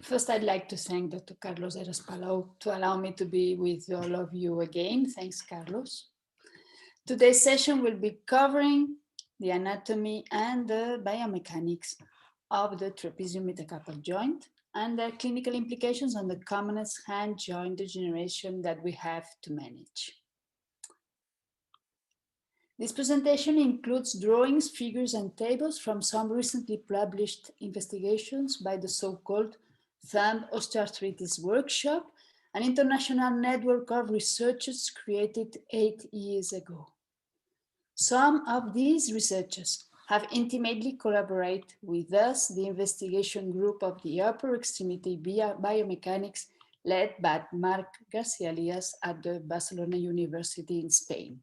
First, I'd like to thank Dr. Carlos Eras-Palau to allow me to be with all of you again. Thanks, Carlos. Today's session will be covering the anatomy and the biomechanics of the trapezium-metacarpal joint and their clinical implications on the commonest hand joint degeneration that we have to manage. This presentation includes drawings, figures, and tables from some recently published investigations by the so-called Thumb Osteoarthritis Workshop, an international network of researchers created 8 years ago. Some of these researchers have intimately collaborated with us, the investigation group of the upper extremity biomechanics led by Marc Garcia-Elias at the Barcelona University in Spain.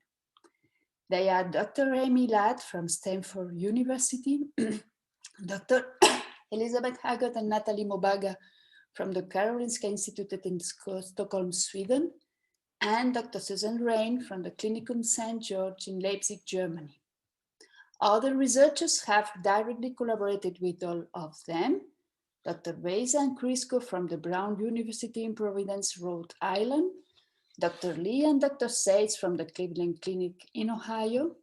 They are Dr. Amy Ladd from Stanford University, Dr. Elizabeth Haggard and Natalie Mobaga from the Karolinska Institutet in Stockholm, Sweden, and Dr. Susan Rain from the Klinikum St. George in Leipzig, Germany. Other researchers have directly collaborated with all of them. Dr. Beza and Crisco from the Brown University in Providence, Rhode Island, Dr. Lee and Dr. Seitz from the Cleveland Clinic in Ohio,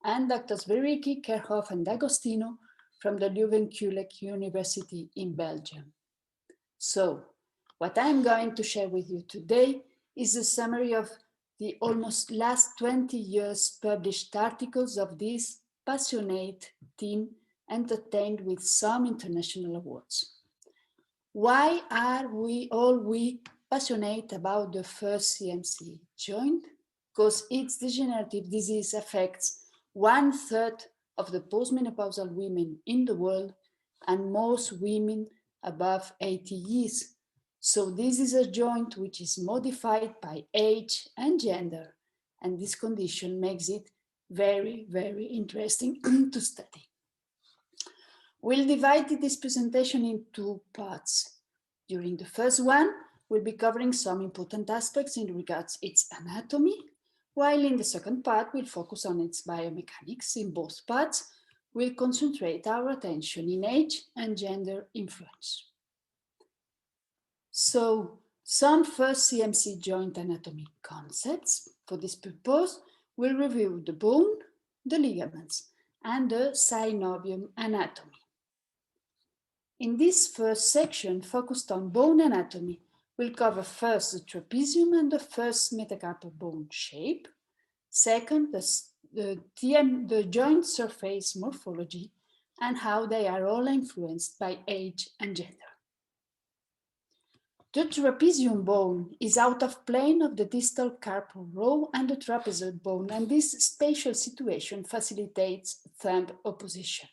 and Drs. Vericki, Kerhoff, and D'Agostino from the Leuven-Kulik University in Belgium. So, what I'm going to share with you today is a summary of the almost last 20 years published articles of this passionate team entertained with some international awards. Why are we passionate about the first CMC joint? Because its degenerative disease affects 1/3 of the postmenopausal women in the world and most women above 80 years. So this is a joint which is modified by age and gender, and this condition makes it very, very interesting to study. We'll divide this presentation in 2 parts. During the first one, we'll be covering some important aspects in regards to its anatomy, while in the second part, we'll focus on its biomechanics. In both parts, we'll concentrate our attention in age and gender influence. So, some first CMC joint anatomy concepts. For this purpose, we'll review the bone, the ligaments, and the synovium anatomy. In this first section, focused on bone anatomy, we'll cover first the trapezium and the first metacarpal bone shape. Second, the joint surface morphology and how they are all influenced by age and gender. The trapezium bone is out of plane of the distal carpal row and the trapezoid bone, and this spatial situation facilitates thumb opposition.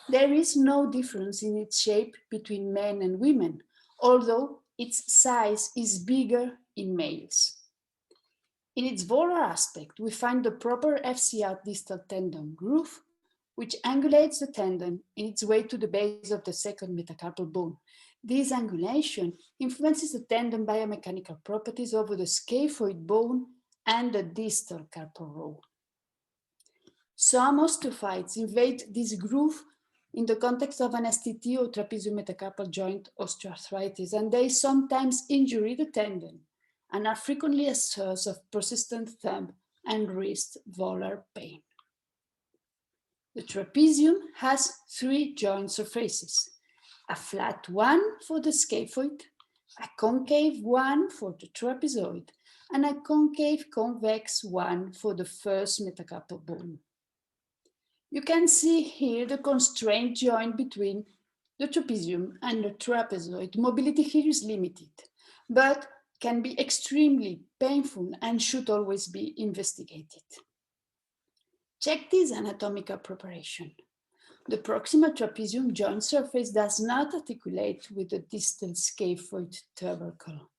There is no difference in its shape between men and women, although its size is bigger in males. In its volar aspect, we find the proper FCR distal tendon groove, which angulates the tendon in its way to the base of the second metacarpal bone. This angulation influences the tendon biomechanical properties over the scaphoid bone and the distal carpal row. Some osteophytes invade this groove in the context of an STT or trapezium-metacarpal joint osteoarthritis, and they sometimes injure the tendon and are frequently a source of persistent thumb and wrist volar pain. The trapezium has 3 joint surfaces: a flat one for the scaphoid, a concave one for the trapezoid, and a concave convex one for the first metacarpal bone. You can see here the constraint joint between the trapezium and the trapezoid. Mobility here is limited, but can be extremely painful and should always be investigated. Check this anatomical preparation. The proximal trapezium joint surface does not articulate with the distal scaphoid tubercle.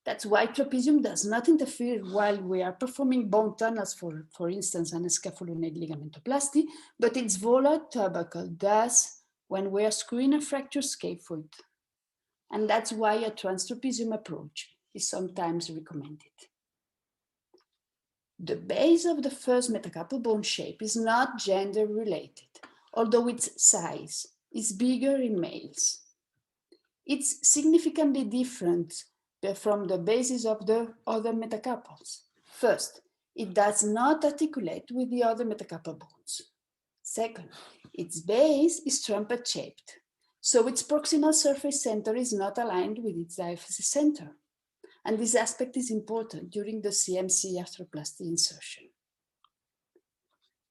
That's why trapezium does not interfere while we are performing bone tunnels, for instance, an scapholunate ligamentoplasty, but its volar tubercle does when we are screwing a fractured scaphoid. And that's why a transtrapezium approach is sometimes recommended. The base of the first metacarpal bone shape is not gender related, although its size is bigger in males. It's significantly different from the basis of the other metacarpals. First, it does not articulate with the other metacarpal bones. Second, its base is trumpet-shaped, so its proximal surface center is not aligned with its diaphysis center. And this aspect is important during the CMC arthroplasty insertion.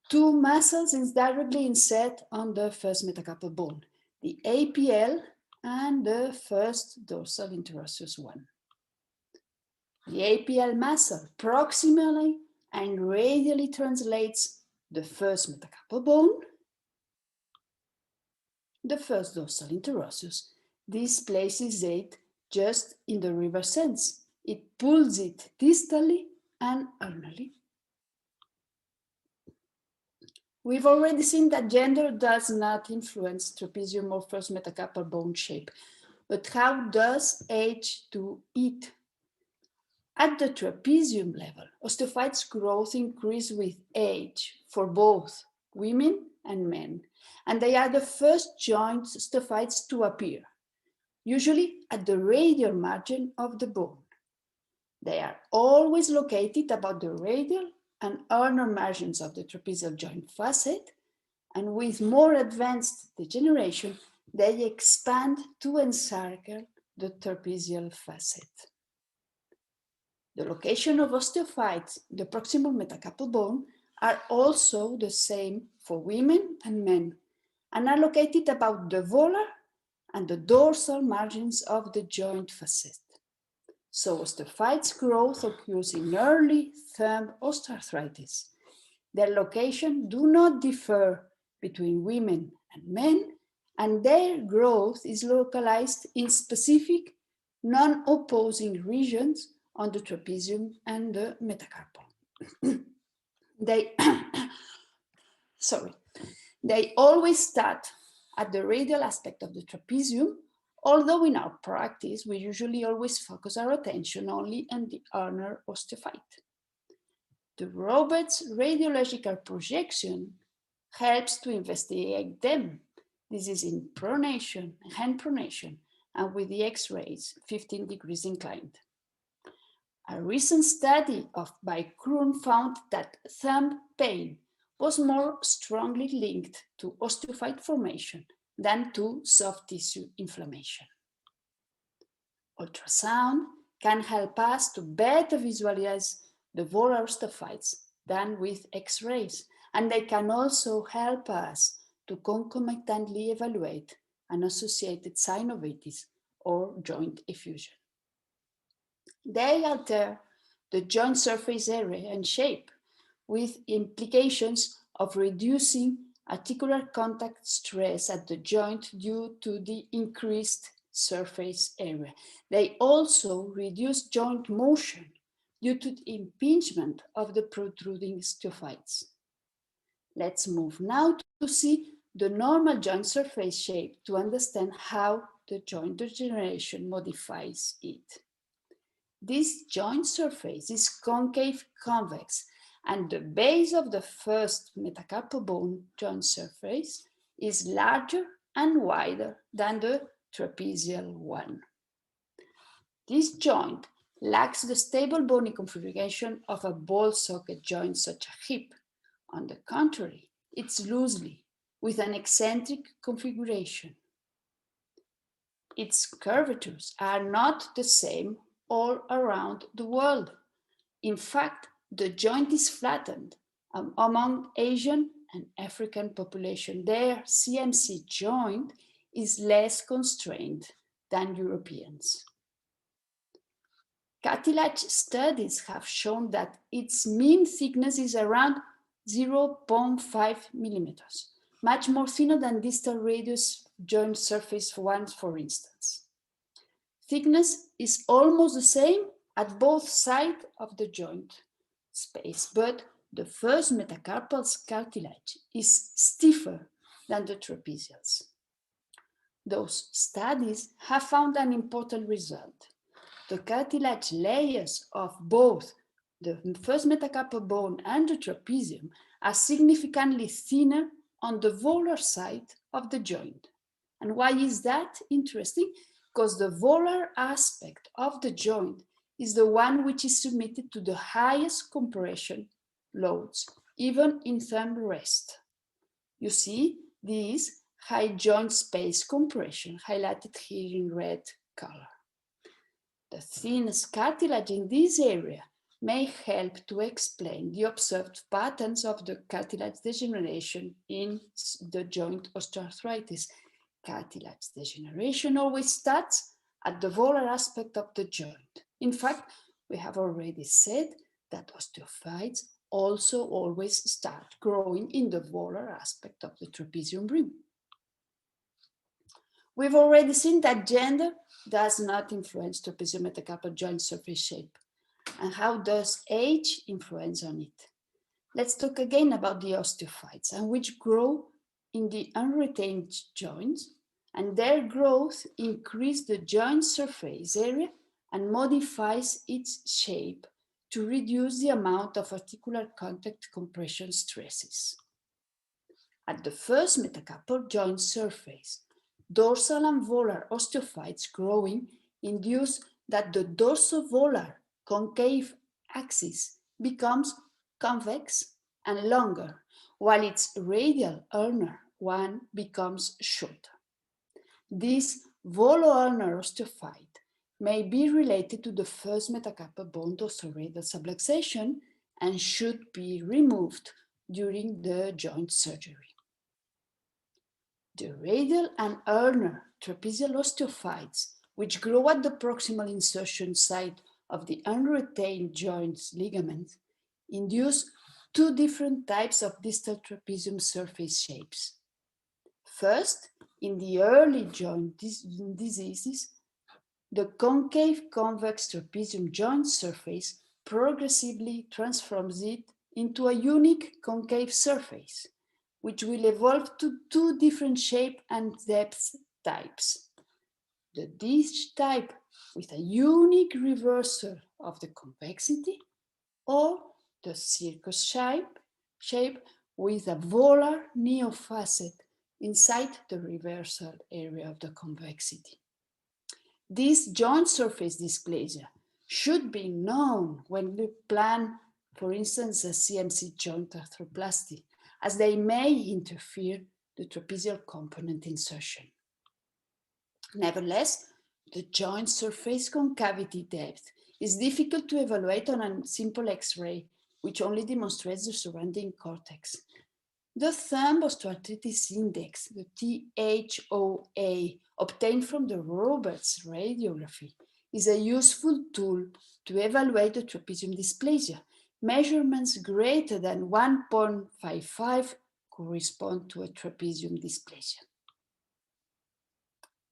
Two muscles is directly inset on the first metacarpal bone, the APL and the first dorsal interosseous one. The APL muscle proximally and radially translates the first metacarpal bone, the first dorsal interosseous. This places it just in the reverse sense. It pulls it distally and ulnarly. We've already seen that gender does not influence trapezium or first metacarpal bone shape, but how does age do it? At the trapezium level, osteophytes growth increase with age for both women and men, and they are the first joint osteophytes to appear, usually at the radial margin of the bone. They are always located about the radial and ulnar margins of the trapezial joint facet, and with more advanced degeneration, they expand to encircle the trapezial facet. The location of osteophytes, the proximal metacarpal bone, are also the same for women and men, and are located about the volar and the dorsal margins of the joint facet. So osteophytes growth occurs in early thumb osteoarthritis. Their location do not differ between women and men, and their growth is localized in specific non-opposing regions on the trapezium and the metacarpal. They always start at the radial aspect of the trapezium, although in our practice, we usually always focus our attention only on the ulnar osteophyte. The Roberts radiological projection helps to investigate them. This is in pronation, hand pronation, and with the X-rays 15 degrees inclined. A recent study by Kroon found that thumb pain was more strongly linked to osteophyte formation than to soft tissue inflammation. Ultrasound can help us to better visualize the volar osteophytes than with X-rays, and they can also help us to concomitantly evaluate an associated synovitis or joint effusion. They alter the joint surface area and shape, with implications of reducing articular contact stress at the joint due to the increased surface area. They also reduce joint motion due to the impingement of the protruding osteophytes. Let's move now to see the normal joint surface shape to understand how the joint degeneration modifies it. This joint surface is concave convex, and the base of the first metacarpal bone joint surface is larger and wider than the trapezial one. This joint lacks the stable bony configuration of a ball socket joint such as hip. On the contrary, it's loosely with an eccentric configuration. Its curvatures are not the same all around the world. In fact, the joint is flattened among Asian and African population. Their CMC joint is less constrained than Europeans. Cartilage studies have shown that its mean thickness is around 0.5 millimeters, much more thinner than distal radius joint surface ones, for instance. Thickness is almost the same at both sides of the joint space, but the first metacarpal cartilage is stiffer than the trapezials. Those studies have found an important result. The cartilage layers of both the first metacarpal bone and the trapezium are significantly thinner on the volar side of the joint. And why is that interesting? because the volar aspect of the joint is the one which is submitted to the highest compression loads, even in thumb rest. You see this high joint space compression highlighted here in red color. The thinnest cartilage in this area may help to explain the observed patterns of the cartilage degeneration in the joint osteoarthritis. Cartilage degeneration always starts at the volar aspect of the joint. In fact, we have already said that osteophytes also always start growing in the volar aspect of the trapezium rim. We've already seen that gender does not influence trapezium-metacarpal joint surface shape. And how does age influence on it? Let's talk again about the osteophytes, and which grow in the unretained joints, and their growth increases the joint surface area and modifies its shape to reduce the amount of articular contact compression stresses. At the first metacarpal joint surface, dorsal and volar osteophytes growing induce that the dorsovolar concave axis becomes convex and longer, while its radial ulnar one becomes shorter. This volo-ulnar osteophyte may be related to the first metacarpal bone dorsal-radial subluxation and should be removed during the joint surgery. The radial and ulnar trapezial osteophytes, which grow at the proximal insertion site of the unretained joint's ligaments, induce two different types of distal trapezium surface shapes. First, in the early joint diseases, the concave convex trapezium joint surface progressively transforms it into a unique concave surface, which will evolve to two different shape and depth types. The dish type with a unique reversal of the convexity, or the circus shape with a volar neofacet inside the reversal area of the convexity. This joint surface dysplasia should be known when we plan, for instance, a CMC joint arthroplasty, as they may interfere the trapezial component insertion. Nevertheless, the joint surface concavity depth is difficult to evaluate on a simple X-ray, which only demonstrates the surrounding cortex. The thumb osteoarthritis index, the THOA, obtained from the Roberts radiography, is a useful tool to evaluate the trapezium dysplasia. Measurements greater than 1.55 correspond to a trapezium dysplasia.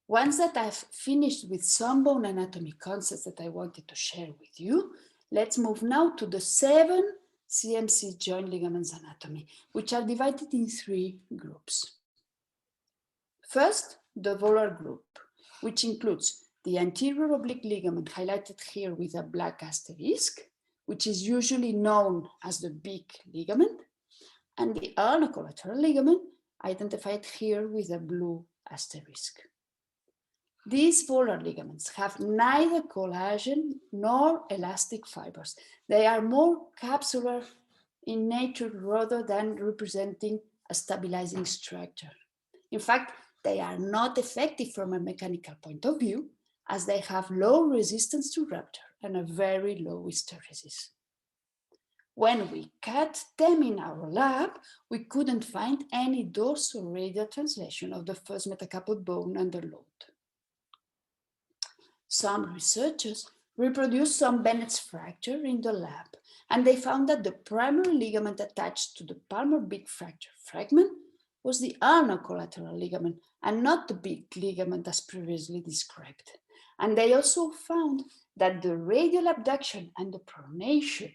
Once that I've finished with some bone anatomy concepts that I wanted to share with you, let's move now to the 7 CMC joint ligaments anatomy, which are divided in 3 groups. First, the volar group, which includes the anterior oblique ligament highlighted here with a black asterisk, which is usually known as the big ligament, and the ulnar collateral ligament identified here with a blue asterisk. These volar ligaments have neither collagen nor elastic fibers. They are more capsular in nature rather than representing a stabilizing structure. In fact, they are not effective from a mechanical point of view, as they have low resistance to rupture and a very low hysteresis. When we cut them in our lab, we couldn't find any dorsal-radial translation of the first metacarpal bone under load. Some researchers reproduced some Bennett's fracture in the lab, and they found that the primary ligament attached to the palmar big fracture fragment was the ulnar collateral ligament and not the big ligament as previously described. And they also found that the radial abduction and the pronation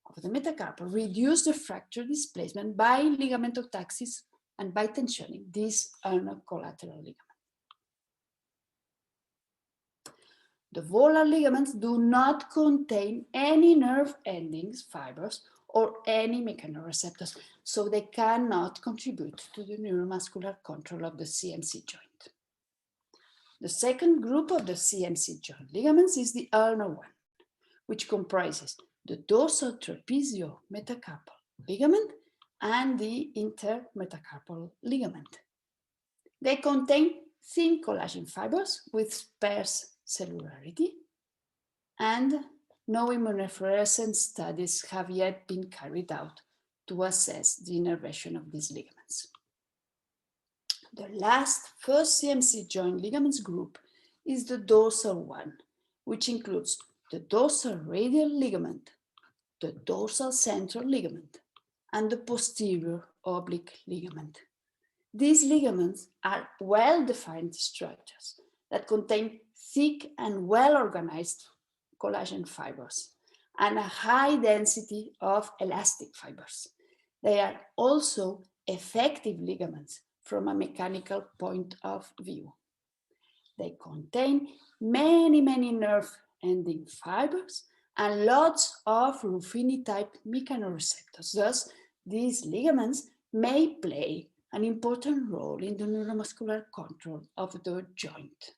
of the metacarpal reduced the fracture displacement by ligamentotaxis and by tensioning this ulnar collateral ligament. The volar ligaments do not contain any nerve endings, fibers, or any mechanoreceptors, so they cannot contribute to the neuromuscular control of the CMC joint. The second group of the CMC joint ligaments is the ulnar one, which comprises the dorsal trapeziometacarpal ligament and the intermetacarpal ligament. They contain thin collagen fibers with sparse cellularity, and no immunofluorescence studies have yet been carried out to assess the innervation of these ligaments. The last first CMC joint ligaments group is the dorsal one, which includes the dorsal radial ligament, the dorsal central ligament, and the posterior oblique ligament. These ligaments are well-defined structures that contain thick and well-organized collagen fibers and a high density of elastic fibers. They are also effective ligaments from a mechanical point of view. They contain many nerve-ending fibers and lots of Ruffini-type mechanoreceptors. Thus, these ligaments may play an important role in the neuromuscular control of the joint.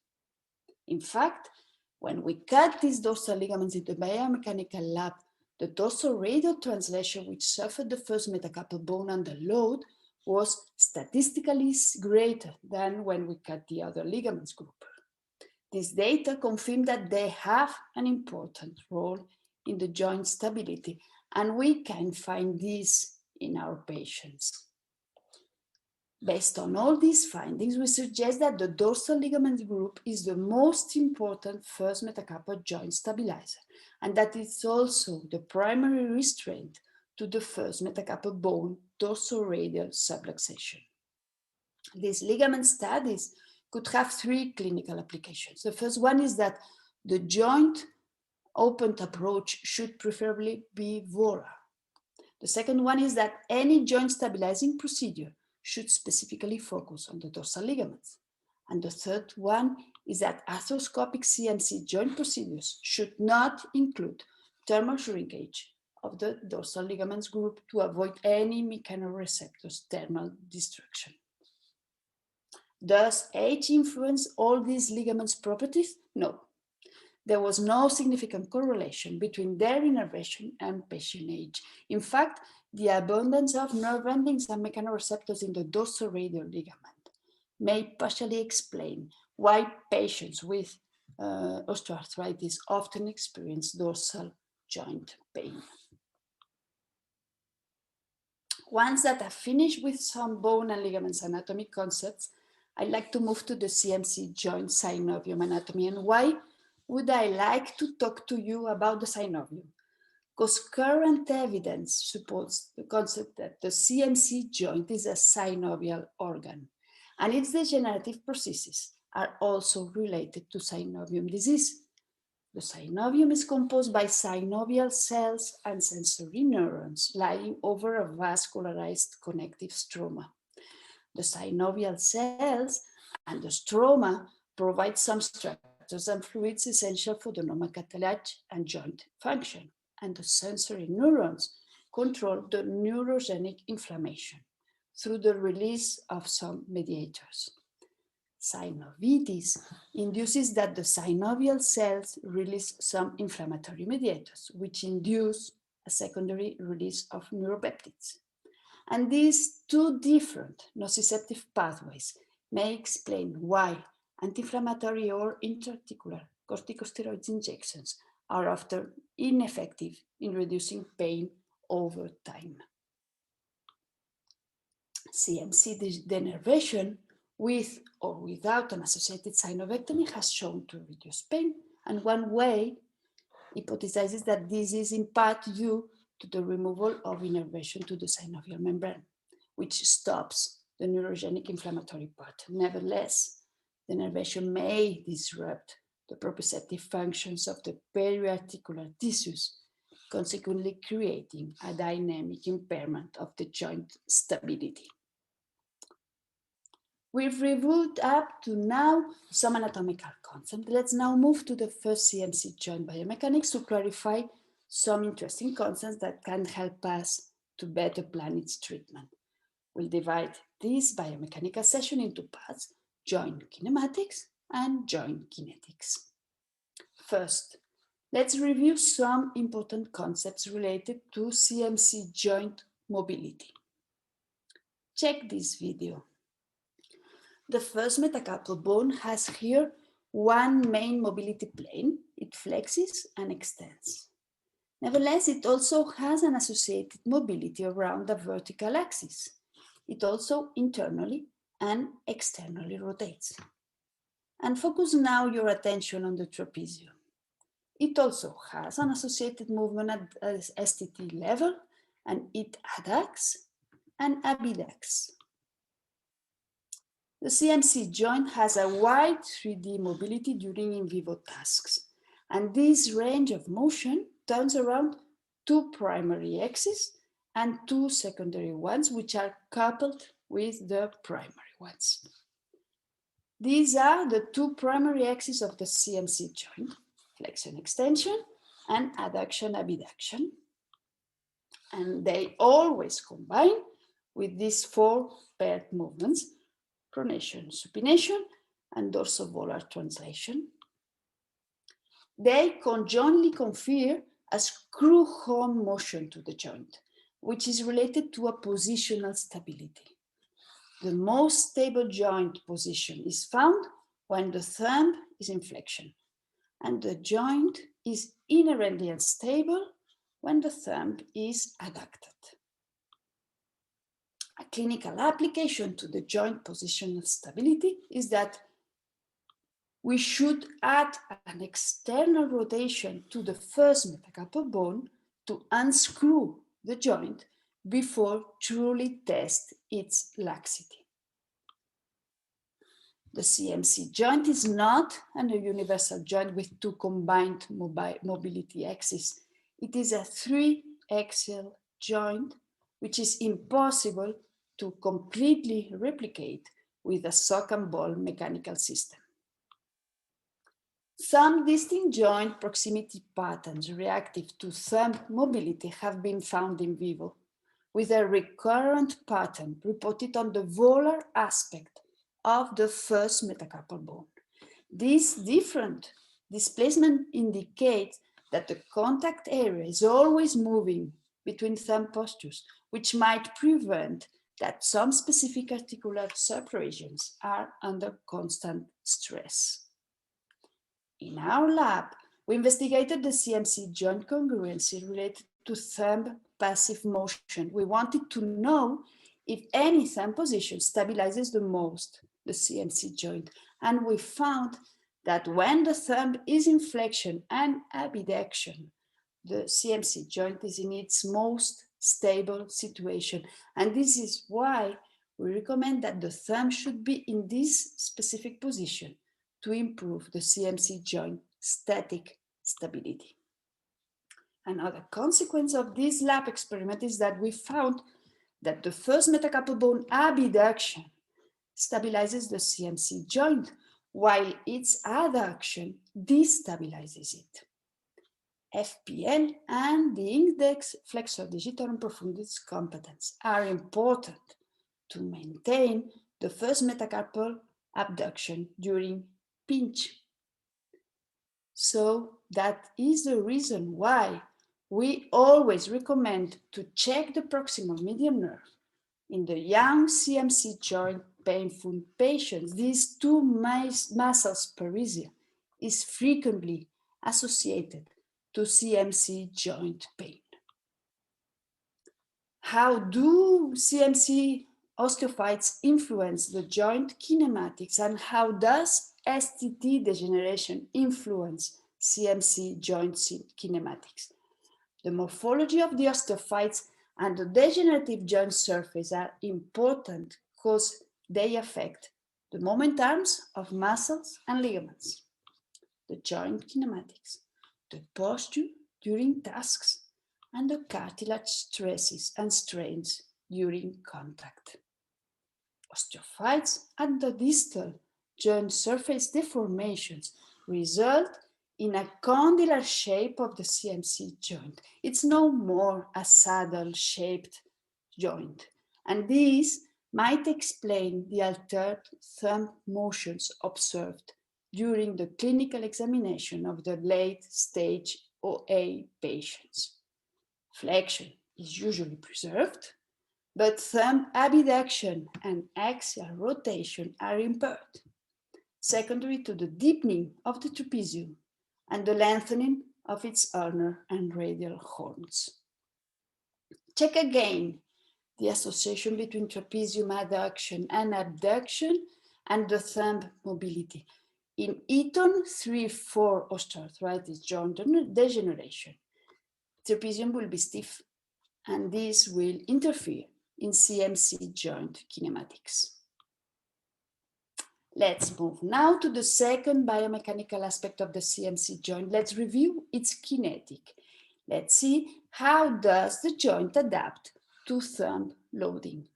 In fact, when we cut these dorsal ligaments in the biomechanical lab, the dorsal radial translation, which suffered the first metacarpal bone under load, was statistically greater than when we cut the other ligaments group. This data confirm that they have an important role in the joint stability, and we can find this in our patients. Based on all these findings, we suggest that the dorsal ligament group is the most important first metacarpal joint stabilizer, and that it's also the primary restraint to the first metacarpal bone dorsal-radial subluxation. These ligament studies could have three clinical applications. The first one is that the joint opened approach should preferably be Vola. The second one is that any joint stabilizing procedure should specifically focus on the dorsal ligaments. And the third one is that arthroscopic CMC joint procedures should not include thermal shrinkage of the dorsal ligaments group to avoid any mechanoreceptors thermal destruction. Does age influence all these ligaments' properties? No. There was no significant correlation between their innervation and patient age. In fact, the abundance of nerve endings and mechanoreceptors in the dorsal-radial ligament may partially explain why patients with osteoarthritis often experience dorsal joint pain. Once that I've finished with some bone and ligaments anatomy concepts, I'd like to move to the CMC joint synovium anatomy. And why would I like to talk to you about the synovium? Because current evidence supports the concept that the CMC joint is a synovial organ, and its degenerative processes are also related to synovium disease. The synovium is composed by synovial cells and sensory neurons lying over a vascularized connective stroma. The synovial cells and the stroma provide some structures and fluids essential for the normal cartilage and joint function, and the sensory neurons control the neurogenic inflammation through the release of some mediators. Synovitis induces that the synovial cells release some inflammatory mediators, which induce a secondary release of neuropeptides. And these two different nociceptive pathways may explain why anti-inflammatory or intra-articular corticosteroid injections are often ineffective in reducing pain over time. CMC denervation with or without an associated synovectomy has shown to reduce pain, and one way hypothesizes that this is in part due to the removal of innervation to the synovial membrane, which stops the neurogenic inflammatory part. Nevertheless, the denervation may disrupt the proprioceptive functions of the periarticular tissues, consequently creating a dynamic impairment of the joint stability. We've reviewed up to now some anatomical concepts. Let's now move to the first CMC joint biomechanics to clarify some interesting concepts that can help us to better plan its treatment. We'll divide this biomechanical session into parts: joint kinematics, and joint kinetics. First, let's review some important concepts related to CMC joint mobility. Check this video. The first metacarpal bone has here one main mobility plane. It flexes and extends. Nevertheless, it also has an associated mobility around the vertical axis. It also internally and externally rotates. And focus now your attention on the trapezium. It also has an associated movement at STT level, and it adducts and abducts. The CMC joint has a wide 3D mobility during in vivo tasks, and this range of motion turns around two primary axes and two secondary ones, which are coupled with the primary ones. These are the two primary axes of the CMC joint: flexion extension and adduction abduction. And they always combine with these four paired movements: pronation, supination, and dorsovolar translation. They conjointly confer a screw home motion to the joint, which is related to a positional stability. The most stable joint position is found when the thumb is in flexion, and the joint is inherently unstable when the thumb is adducted. A clinical application to the joint positional stability is that we should add an external rotation to the first metacarpal bone to unscrew the joint before truly test its laxity. The CMC joint is not a universal joint with two combined mobility axes. It is a 3-axial joint, which is impossible to completely replicate with a sock and ball mechanical system. Some distinct joint proximity patterns reactive to thumb mobility have been found in vivo, with a recurrent pattern reported on the volar aspect of the first metacarpal bone. This different displacement indicates that the contact area is always moving between thumb postures, which might prevent that some specific articular subregions are under constant stress. In our lab, we investigated the CMC joint congruency related to thumb passive motion. We wanted to know if any thumb position stabilizes the most the CMC joint, and we found that when the thumb is in flexion and abduction, the CMC joint is in its most stable situation. And this is why we recommend that the thumb should be in this specific position to improve the CMC joint static stability. Another consequence of this lab experiment is that we found that the first metacarpal bone abduction stabilizes the CMC joint, while its adduction destabilizes it. FPL and the index flexor digitorum profundis competence are important to maintain the first metacarpal abduction during pinch. So that is the reason why we always recommend to check the proximal median nerve. In the young CMC joint painful patients, these two muscles paresia is frequently associated to CMC joint pain. How do CMC osteophytes influence the joint kinematics, and how does STT degeneration influence CMC joint kinematics? The morphology of the osteophytes and the degenerative joint surface are important because they affect the moment arms of muscles and ligaments, the joint kinematics, the posture during tasks, and the cartilage stresses and strains during contact. Osteophytes at the distal joint surface deformations result in a condylar shape of the CMC joint. It's no more a saddle-shaped joint, and this might explain the altered thumb motions observed during the clinical examination of the late-stage OA patients. Flexion is usually preserved, but thumb abduction and axial rotation are impaired, secondary to the deepening of the trapezium and the lengthening of its ulnar and radial horns. Check again the association between trapezium adduction and abduction and the thumb mobility. In Eton 3-4 osteoarthritis joint degeneration, trapezium will be stiff, and this will interfere in CMC joint kinematics. Let's move now to the second biomechanical aspect of the CMC joint. Let's review its kinetic. Let's see how does the joint adapt to thumb loading.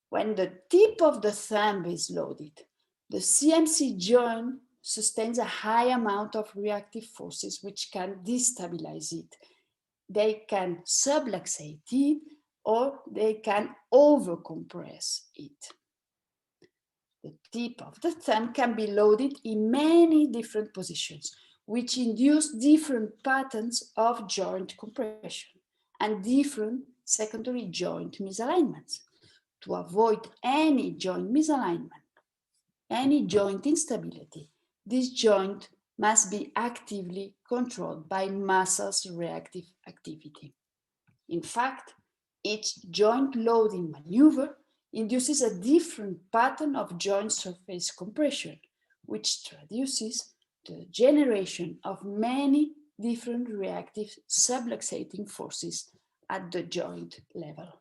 When the tip of the thumb is loaded, the CMC joint sustains a high amount of reactive forces which can destabilize it. They can subluxate it or they can overcompress it. The tip of the thumb can be loaded in many different positions, which induce different patterns of joint compression and different secondary joint misalignments. To avoid any joint misalignment, any joint instability, this joint must be actively controlled by muscles' reactive activity. In fact, each joint loading maneuver induces a different pattern of joint surface compression, which traduces the generation of many different reactive subluxating forces at the joint level.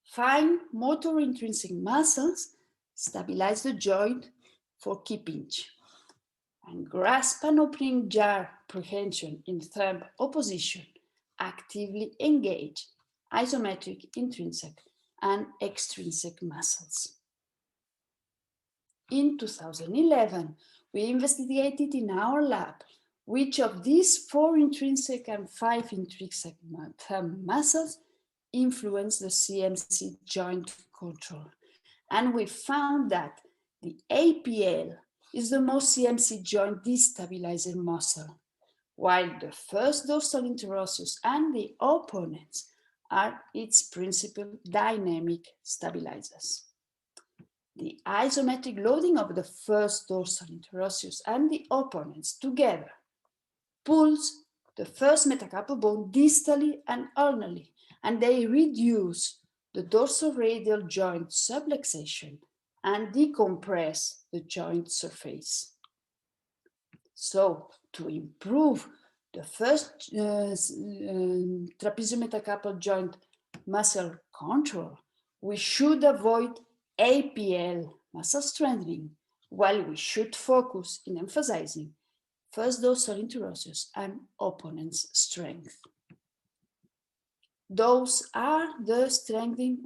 Fine motor intrinsic muscles stabilize the joint for key pinch, and grasp and opening jar prehension in thumb opposition actively engage isometric intrinsic and extrinsic muscles. In 2011, we investigated in our lab which of these 4 intrinsic and 5 intrinsic thumb muscles influence the CMC joint control. And we found that the APL is the most CMC joint destabilizer muscle, while the first dorsal interosseous and the opponents are its principal dynamic stabilizers. The isometric loading of the first dorsal interosseous and the opponents together pulls the first metacarpal bone distally and ulnarly, and they reduce the dorsal-radial joint subluxation and decompress the joint surface. So, to improve the first trapeziometacarpal joint muscle control, we should avoid APL muscle strengthening, while we should focus in emphasizing first dorsal interosseous and opponent's strength. Those are the strengthening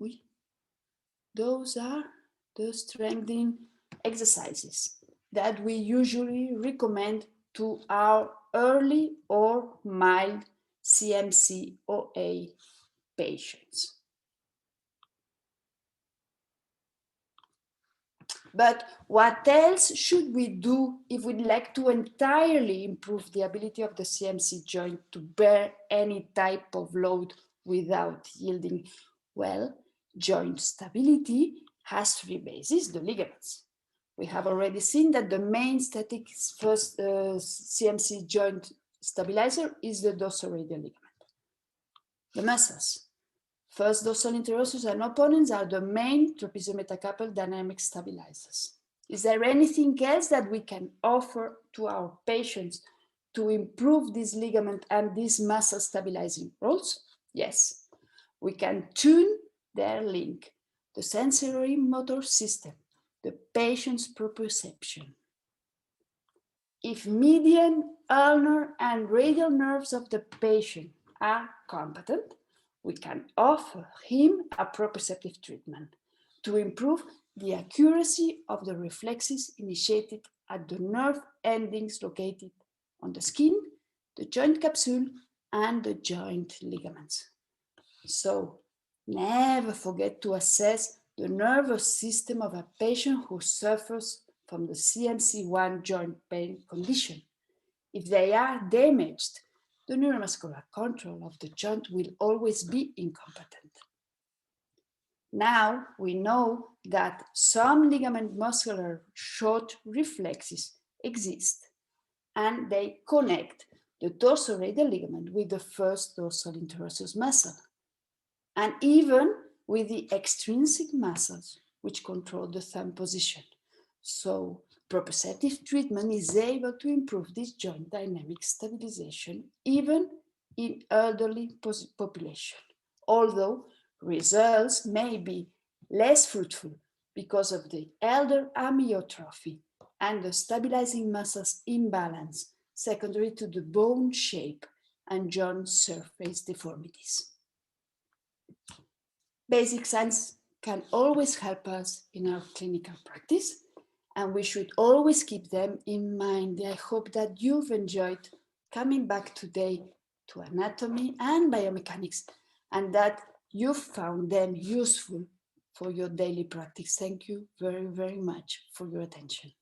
exercises that we usually recommend to our early or mild CMC OA patients. But what else should we do if we'd like to entirely improve the ability of the CMC joint to bear any type of load without yielding? Well, joint stability has 3 bases, the ligaments. We have already seen that the main static first CMC joint stabilizer is the dorsal-radial ligament. The muscles. First dorsal interosseous and opponents are the main trapeziometacarpal dynamic stabilizers. Is there anything else that we can offer to our patients to improve this ligament and these muscle stabilizing roles? Yes, we can tune their link, the sensory motor system, the patient's proprioception. If median, ulnar, and radial nerves of the patient are competent, we can offer him a proprioceptive treatment to improve the accuracy of the reflexes initiated at the nerve endings located on the skin, the joint capsule, and the joint ligaments. So, never forget to assess the nervous system of a patient who suffers from the CMC1 joint pain condition. If they are damaged, the neuromuscular control of the joint will always be incompetent. Now we know that some ligament muscular short reflexes exist, and they connect the dorsal-radial ligament with the first dorsal interosseous muscle, and even with the extrinsic muscles which control the thumb position. So proprioceptive treatment is able to improve this joint dynamic stabilization even in elderly population, although results may be less fruitful because of the elder amyotrophy and the stabilizing muscles imbalance secondary to the bone shape and joint surface deformities. Basic science can always help us in our clinical practice, and we should always keep them in mind. I hope that you've enjoyed coming back today to anatomy and biomechanics, and that you found them useful for your daily practice. Thank you very, very much for your attention.